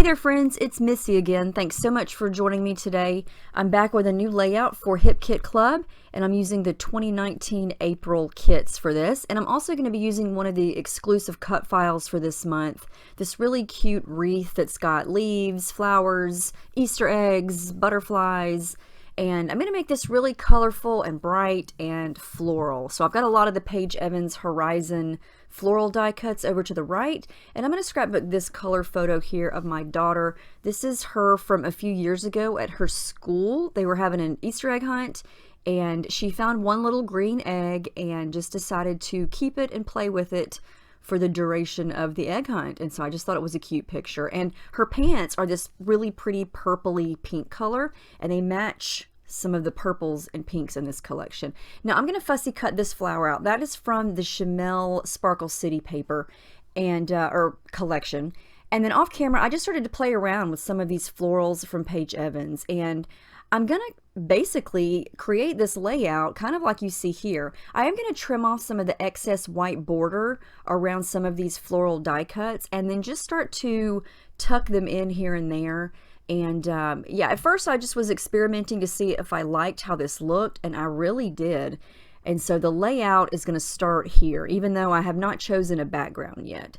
Hey there friends, it's Missy again. Thanks so much for joining me today. I'm back with a new layout for Hip Kit Club, and I'm using the 2019 April kits for this. And I'm also going to be using one of the exclusive cut files for this month. This really cute wreath that's got leaves, flowers, Easter eggs, butterflies, and I'm going to make this really colorful and bright and floral. So I've got a lot of the Paige Evans Horizon floral die cuts over to the right, and I'm going to scrapbook this color photo here of my daughter. This is her from a few years ago at her school. They were having an Easter egg hunt, and she found one little green egg and just decided to keep it and play with it for the duration of the egg hunt. And so I just thought it was a cute picture. And her pants are this really pretty purpley pink color, and they match some of the purples and pinks in this collection. Now I'm going to fussy cut this flower out. That is from the Chamel Sparkle City paper and or collection. And then off camera I just started to play around with some of these florals from Paige Evans, and I'm going to basically create this layout kind of like you see here. I am going to trim off some of the excess white border around some of these floral die cuts and then just start to tuck them in here and there. And yeah, at first I just was experimenting to see if I liked how this looked, and I really did. And so the layout is going to start here, even though I have not chosen a background yet.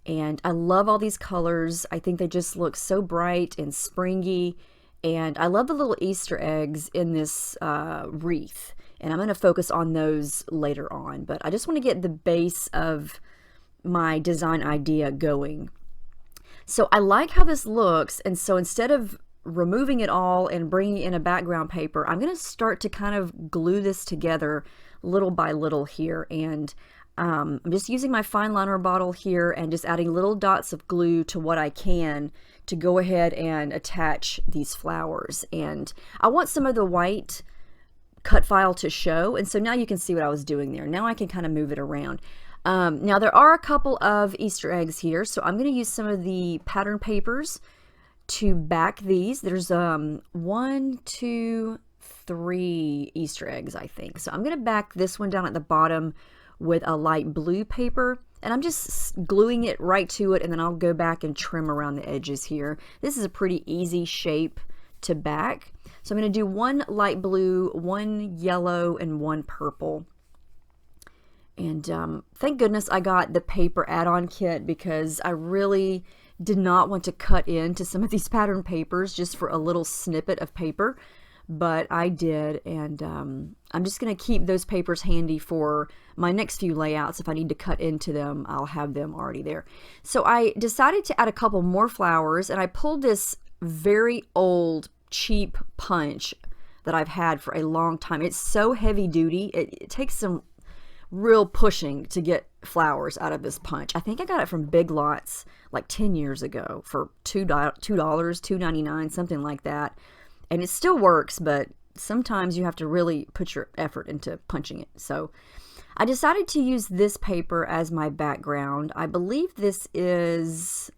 And I love all these colors. I think they just look so bright and springy. And I love the little Easter eggs in this wreath. And I'm going to focus on those later on. But I just want to get the base of my design idea going. So I like how this looks, and so instead of removing it all and bringing in a background paper, I'm going to start to kind of glue this together little by little here. And I'm just using my fine liner bottle here and just adding little dots of glue to what I can to go ahead and attach these flowers. And I want some of the white cut file to show, and so now you can see what I was doing there. Now I can kind of move it around. Now there are a couple of Easter eggs here, so I'm going to use some of the pattern papers to back these. There's 1, 2, 3 Easter eggs, I think. So I'm going to back this one down at the bottom with a light blue paper, and I'm just gluing it right to it, and then I'll go back and trim around the edges here. This is a pretty easy shape to back. So I'm going to do one light blue, one yellow, and one purple. And thank goodness I got the paper add-on kit, because I really did not want to cut into some of these pattern papers just for a little snippet of paper, but I did. And I'm just going to keep those papers handy for my next few layouts. If I need to cut into them, I'll have them already there. So I decided to add a couple more flowers, and I pulled this very old cheap punch that I've had for a long time. It's so heavy duty. It takes some real pushing to get flowers out of this punch. I think I got it from Big Lots like 10 years ago for $2, $2.99, something like that. And it still works, but sometimes you have to really put your effort into punching it. So I decided to use this paper as my background. I believe this is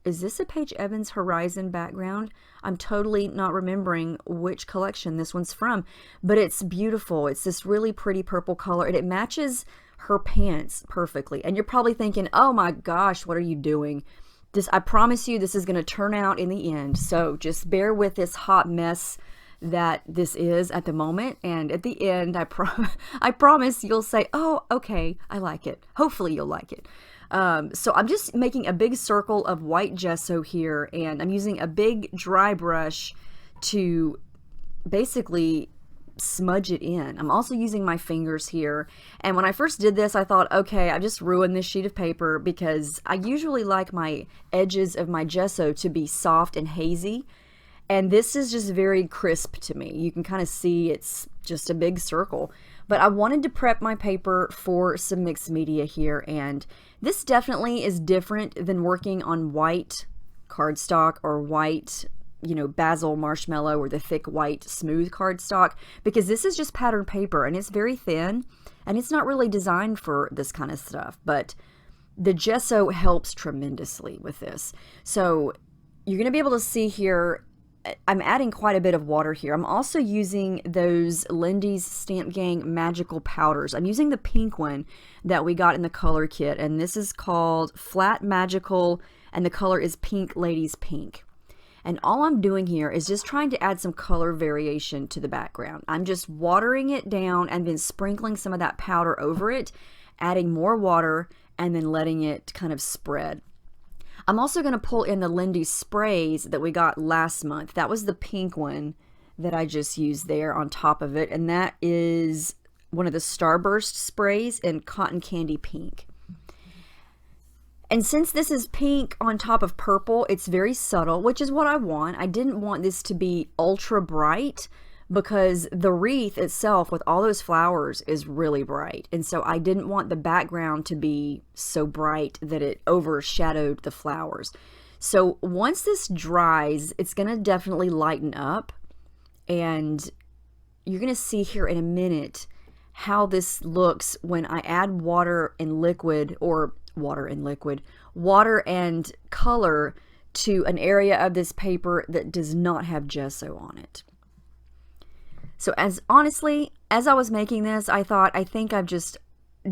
this a Paige Evans Horizon background? I'm totally not remembering which collection this one's from, but it's beautiful. It's this really pretty purple color, and it matches her pants perfectly. And you're probably thinking, oh my gosh, what are you doing? I promise you this is going to turn out in the end. So just bear with this hot mess that this is at the moment, and at the end I promise you'll say, oh, okay, I like it. Hopefully you'll like it. So I'm just making a big circle of white gesso here, and I'm using a big dry brush to basically smudge it in. I'm also using my fingers here, and when I first did this I thought, okay, I just ruined this sheet of paper, because I usually like my edges of my gesso to be soft and hazy, and this is just very crisp to me. You can kind of see it's just a big circle. But I wanted to prep my paper for some mixed media here, and this definitely is different than working on white cardstock or white, you know, basil marshmallow or the thick white smooth cardstock, because this is just pattern paper and it's very thin and it's not really designed for this kind of stuff. But the gesso helps tremendously with this. So you're going to be able to see here, I'm adding quite a bit of water here. I'm also using those Lindy's Stamp Gang magical powders. I'm using the pink one that we got in the color kit, and this is called Flat Magical and the color is Pink Ladies Pink. And all I'm doing here is just trying to add some color variation to the background. I'm just watering it down and then sprinkling some of that powder over it, adding more water, and then letting it kind of spread. I'm also going to pull in the Lindy sprays that we got last month. That was the pink one that I just used there on top of it, and that is one of the Starburst sprays in Cotton Candy Pink. And since this is pink on top of purple, it's very subtle, which is what I want. I didn't want this to be ultra bright because the wreath itself with all those flowers is really bright. And so I didn't want the background to be so bright that it overshadowed the flowers. So once this dries, it's going to definitely lighten up. And you're going to see here in a minute how this looks when I add water and liquid, or water and color to an area of this paper that does not have gesso on it. So honestly, as I was making this, I thought, I think I've just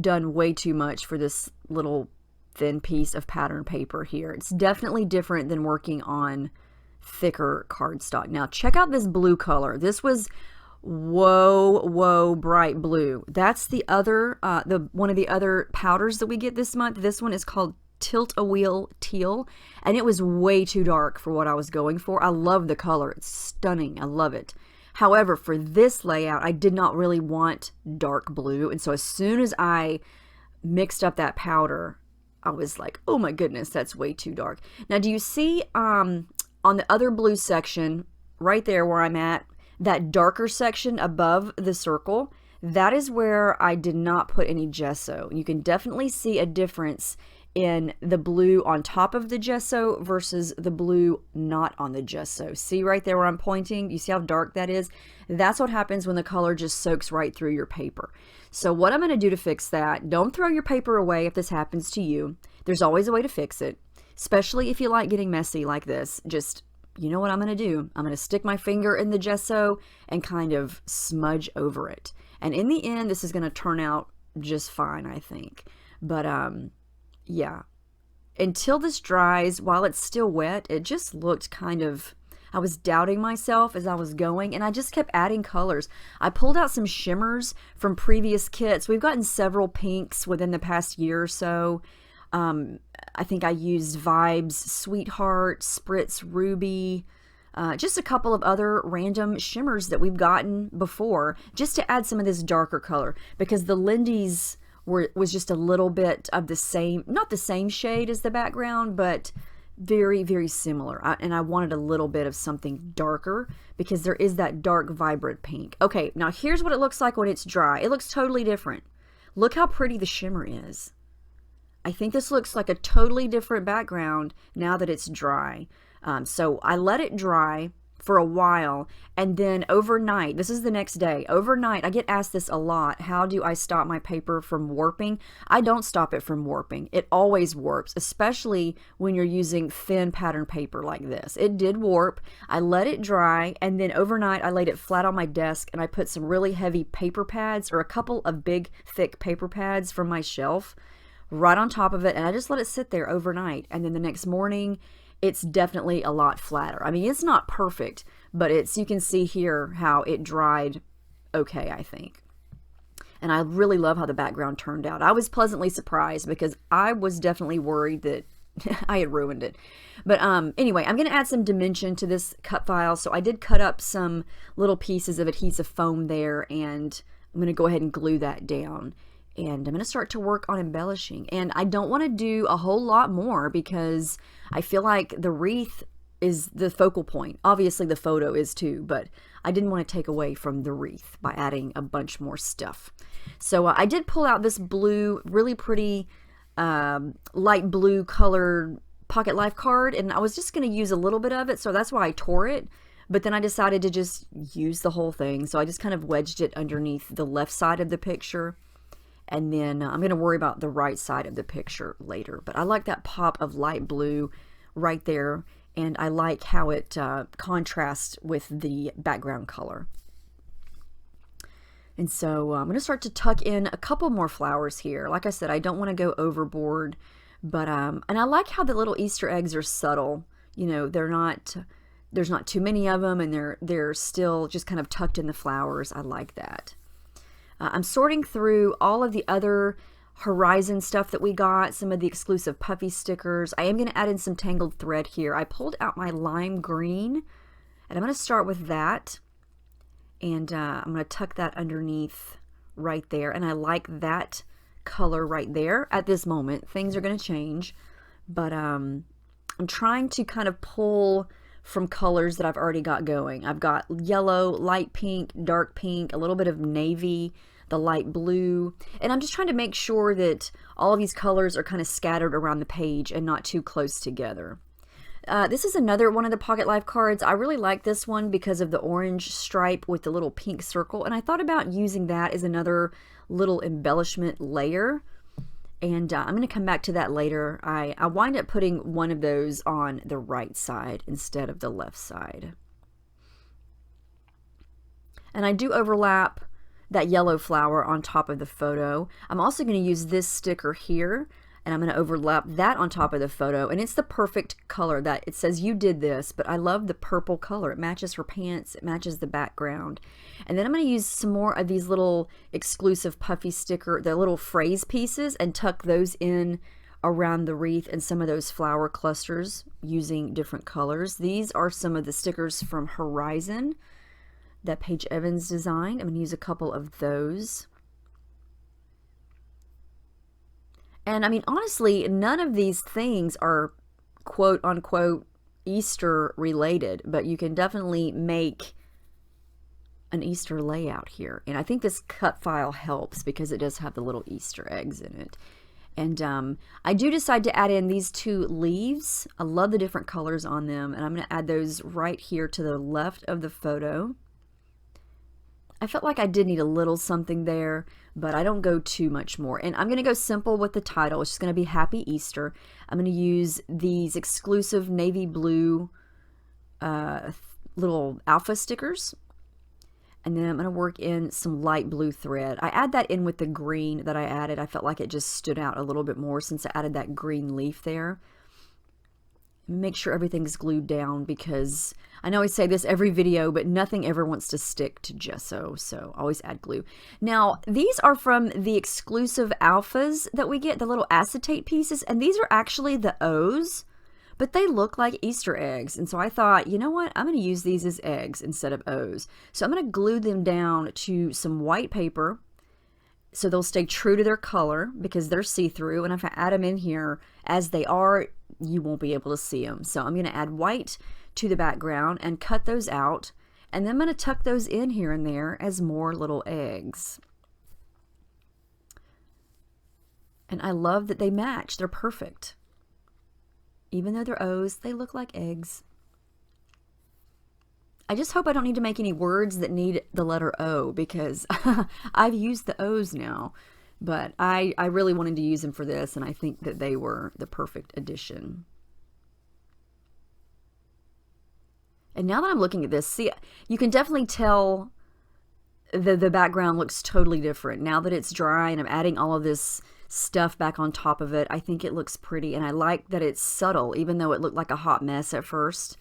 done way too much for this little thin piece of pattern paper here. It's definitely different than working on thicker cardstock. Now check out this blue color. This was whoa bright blue. That's the other one of the other powders that we get this month. This one is called Tilt-A-Wheel Teal, and it was way too dark for what I was going for. I love the color. It's stunning. I love it. However, for this layout, I did not really want dark blue, and so as soon as I mixed up that powder, I was like, oh my goodness, that's way too dark. Now do you see on the other blue section right there where I'm at, that darker section above the circle, that is where I did not put any gesso. You can definitely see a difference in the blue on top of the gesso versus the blue not on the gesso. See right there where I'm pointing? You see how dark that is? That's what happens when the color just soaks right through your paper. So what I'm going to do to fix that, don't throw your paper away if this happens to you. There's always a way to fix it, especially if you like getting messy like this. Just, you know what I'm going to do? I'm going to stick my finger in the gesso and kind of smudge over it. And in the end, this is going to turn out just fine, I think. But yeah, until this dries, while it's still wet, it just looked kind of, I was doubting myself as I was going, and I just kept adding colors. I pulled out some shimmers from previous kits. We've gotten several pinks within the past year or so. I think I used Vibes Sweetheart, Spritz Ruby, just a couple of other random shimmers that we've gotten before, just to add some of this darker color, because the Lindy's was just a little bit of the same, not the same shade as the background, but very, very similar. And I wanted a little bit of something darker because there is that dark, vibrant pink. Okay, now here's what it looks like when it's dry. It looks totally different. Look how pretty the shimmer is. I think this looks like a totally different background now that it's dry. So I let it dry for a while, and then overnight, this is the next day, overnight, I get asked this a lot, how do I stop my paper from warping? I don't stop it from warping. It always warps, especially when you're using thin pattern paper like this. It did warp. I let it dry, and then overnight I laid it flat on my desk, and I put some really heavy paper pads, or a couple of big thick paper pads from my shelf right on top of it, and I just let it sit there overnight. And then the next morning, it's definitely a lot flatter. I mean, it's not perfect, but you can see here how it dried okay, I think. And I really love how the background turned out. I was pleasantly surprised because I was definitely worried that I had ruined it. But anyway, I'm going to add some dimension to this cut file. So I did cut up some little pieces of adhesive foam there, and I'm going to go ahead and glue that down. And I'm going to start to work on embellishing. And I don't want to do a whole lot more because I feel like the wreath is the focal point. Obviously the photo is too, but I didn't want to take away from the wreath by adding a bunch more stuff. So I did pull out this blue, really pretty light blue colored Pocket Life card, and I was just going to use a little bit of it, so that's why I tore it. But then I decided to just use the whole thing, so I just kind of wedged it underneath the left side of the picture. And then I'm going to worry about the right side of the picture later. But I like that pop of light blue right there. And I like how it contrasts with the background color. And so I'm going to start to tuck in a couple more flowers here. Like I said, I don't want to go overboard But and I like how the little Easter eggs are subtle. You know, there's not too many of them, and they're still just kind of tucked in the flowers. I like that. I'm sorting through all of the other Horizon stuff that we got, some of the exclusive puffy stickers. I am going to add in some tangled thread here. I pulled out my lime green, and I'm going to start with that, and I'm going to tuck that underneath right there, and I like that color right there at this moment. Things are going to change, but I'm trying to kind of pull from colors that I've already got going. I've got yellow, light pink, dark pink, a little bit of navy, the light blue, and I'm just trying to make sure that all of these colors are kind of scattered around the page and not too close together. This is another one of the Pocket Life cards. I really like this one because of the orange stripe with the little pink circle, and I thought about using that as another little embellishment layer, and I'm going to come back to that later. I wind up putting one of those on the right side instead of the left side. And I do overlap that yellow flower on top of the photo. I'm also going to use this sticker here, and I'm going to overlap that on top of the photo, and it's the perfect color. That it says you did this, but I love the purple color. It matches her pants, it matches the background. And then I'm going to use some more of these little exclusive puffy sticker, the little phrase pieces, and tuck those in around the wreath and some of those flower clusters using different colors. These are some of the stickers from Horizon that Paige Evans designed. I'm going to use a couple of those. And I mean, honestly, none of these things are quote unquote Easter related, but you can definitely make an Easter layout here. And I think this cut file helps because it does have the little Easter eggs in it. And I do decide to add in these two leaves. I love the different colors on them, and I'm going to add those right here to the left of the photo. I felt like I did need a little something there, but I don't go too much more. And I'm going to go simple with the title. It's just going to be Happy Easter. I'm going to use these exclusive navy blue little alpha stickers. And then I'm going to work in some light blue thread. I add that in with the green that I added. I felt like it just stood out a little bit more since I added that green leaf there. Make sure everything's glued down, because I know I say this every video, but nothing ever wants to stick to gesso, so always add glue. Now, these are from the exclusive alphas that we get, the little acetate pieces, and these are actually the O's, but they look like Easter eggs, and so I thought, you know what, I'm going to use these as eggs instead of O's. So I'm going to glue them down to some white paper so they'll stay true to their color because they're see-through, and if I add them in here as they are, you won't be able to see them. So I'm going to add white to the background and cut those out, and then I'm going to tuck those in here and there as more little eggs. And I love that they match. They're perfect. Even though they're O's, they look like eggs. I just hope I don't need to make any words that need the letter O, because I've used the O's now. But I really wanted to use them for this, and I think that they were the perfect addition. And now that I'm looking at this, see, you can definitely tell the background looks totally different. Now that it's dry and I'm adding all of this stuff back on top of it, I think it looks pretty, and I like that it's subtle, even though it looked like a hot mess at first.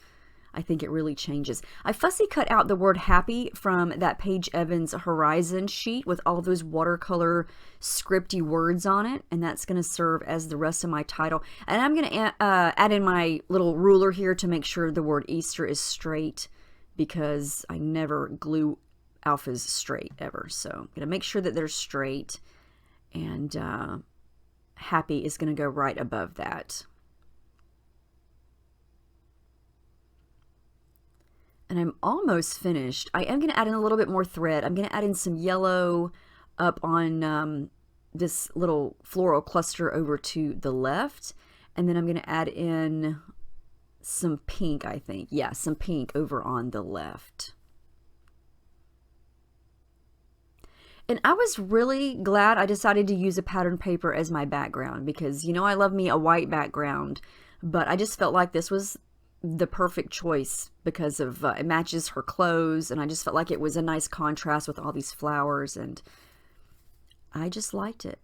I think it really changes. I fussy cut out the word happy from that Paige Evans Horizon sheet with all those watercolor scripty words on it, and that's going to serve as the rest of my title. And I'm going to add in my little ruler here to make sure the word Easter is straight, because I never glue alphas straight ever. So I'm going to make sure that they're straight, and happy is going to go right above that. And I'm almost finished. I am going to add in a little bit more thread. I'm going to add in some yellow up on this little floral cluster over to the left. And then I'm going to add in some pink, I think. Yeah, some pink over on the left. And I was really glad I decided to use a pattern paper as my background, because, you know, I love me a white background, but I just felt like this was the perfect choice because of it matches her clothes, and I just felt like it was a nice contrast with all these flowers, and I just liked it.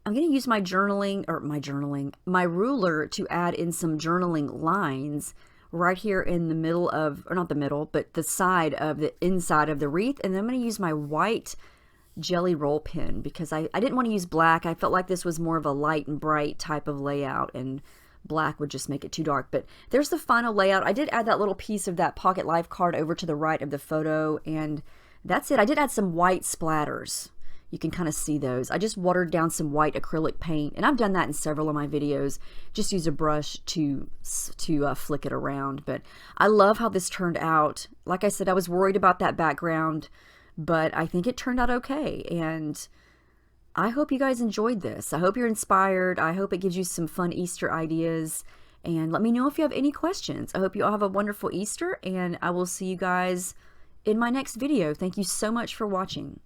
I'm going to use my ruler to add in some journaling lines right here in the middle of, or not the middle, but the side of the inside of the wreath. And then I'm going to use my white jelly roll pen because I didn't want to use black. I felt like this was more of a light and bright type of layout, and black would just make it too dark. But there's the final layout. I did add that little piece of that Pocket Life card over to the right of the photo, and that's it. I did add some white splatters. You can kind of see those. I just watered down some white acrylic paint, and I've done that in several of my videos. Just use a brush to flick it around. But I love how this turned out. Like I said, I was worried about that background, but I think it turned out okay. And I hope you guys enjoyed this. I hope you're inspired. I hope it gives you some fun Easter ideas. And let me know if you have any questions. I hope you all have a wonderful Easter, and I will see you guys in my next video. Thank you so much for watching.